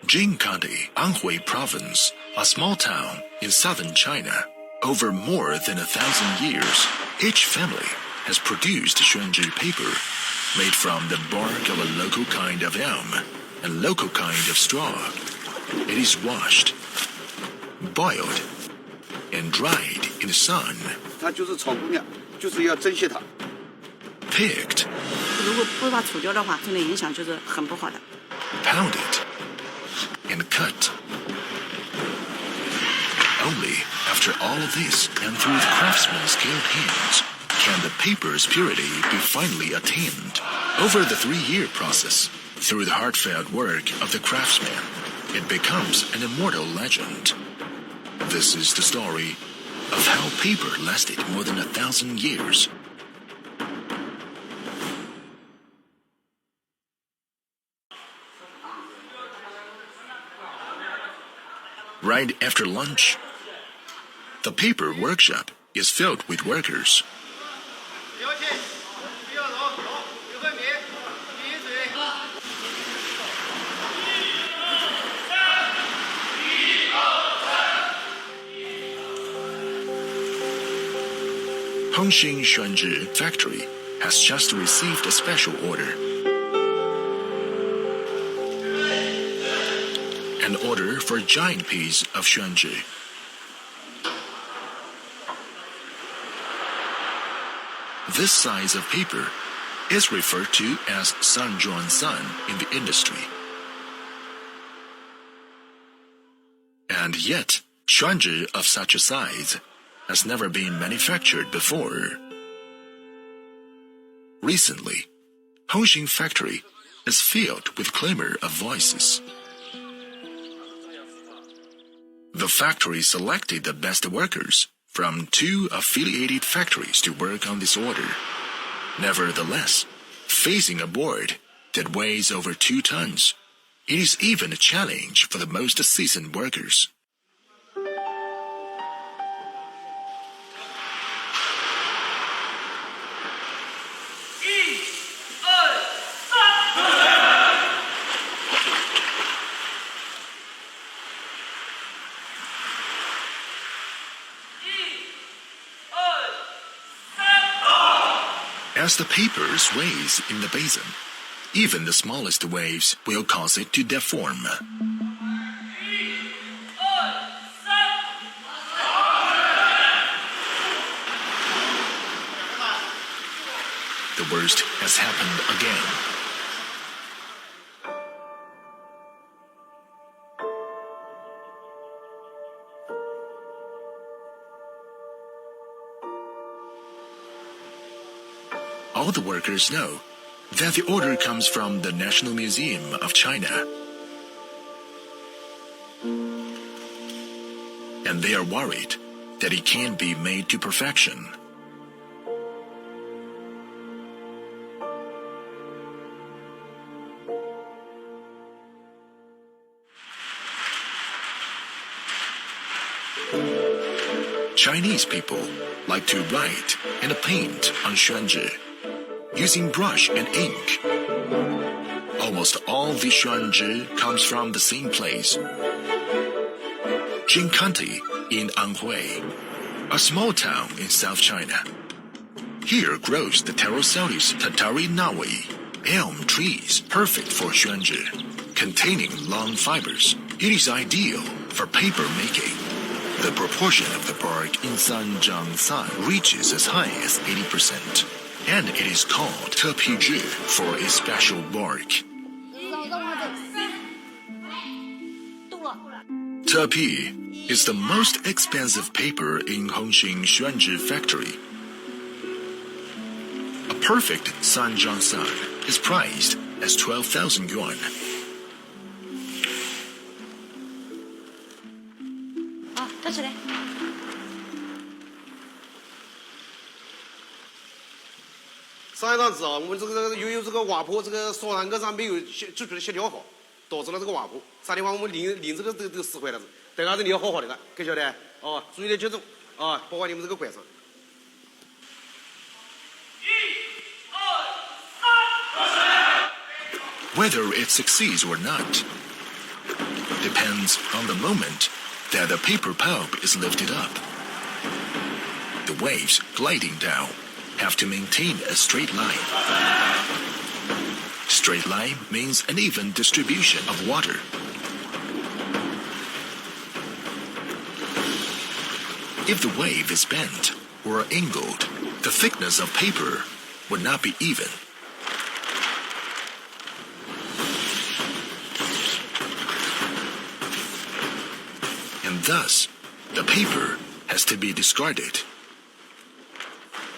Jing County, Anhui Province, a small town in southern China. Over more than 1,000 years, each family has produced Xuanzhi paper made from the bark of a local kind of elm and local kind of straw. It is washed, boiled, and dried in the sun. 它就是草姑娘，就是要珍惜它。Picked. 如果不把除掉的话，真的影响就是很不好的。Pounded and cut. Only after all of this and through the craftsman's skilled hands can the paper's purity be finally attained. Over the 3-year process, through the heartfelt work of the craftsman, it becomes an immortal legend. This is the story of how paper lasted more than 1,000 years. Right after lunch, the paper workshop is filled with workers. Hongxing Xuanzhi Factory has just received a special order. An order for a giant piece of Xuanzhi. This size of paper is referred to as Sanzhuansan in the industry. And yet, Xuanzhi of such a size has never been manufactured before. Recently, Hongxing Factory is filled with clamor of voices. The factory selected the best workers from 2 affiliated factories to work on this order. Nevertheless, facing a board that weighs over 2 tons, it is even a challenge for the most seasoned workers. As the paper sways in the basin, even the smallest waves will cause it to deform. The worst has happened again. All the workers know that the order comes from the National Museum of China. And they are worried that it can't be made to perfection. Chinese people like to write and paint on Xuanzhi using brush and ink. Almost all the Xuanzhi comes from the same place, Jing County in Anhui, a small town in South China. Here grows the Pterosalus tatari naui, elm trees perfect for Xuanzhi, containing long fibers. It is ideal for paper making. The proportion of the bark in Sanzhuansan reaches as high as 80%. And it is called Tepizhi for its special bark. Tepi is the most expensive paper in Hongxing Xuanzhi Factory. A perfect Sanzhuansan is priced as 12,000 yuan.上一张纸啊，我们这个由于这个瓦坡这个双栏杆上没有制作的协调好，导致了这个瓦坡。啥地方我们领这个死坏了子，等下子你要好好的干，给晓得哦，注意点节奏啊，包括你们这个拐上。Whether it succeeds or not, depends on the moment that the paper pulp is lifted up. The waves gliding down have to maintain a straight line. Straight line means an even distribution of water. If the wave is bent or angled, the thickness of paper would not be even. And thus, the paper has to be discarded.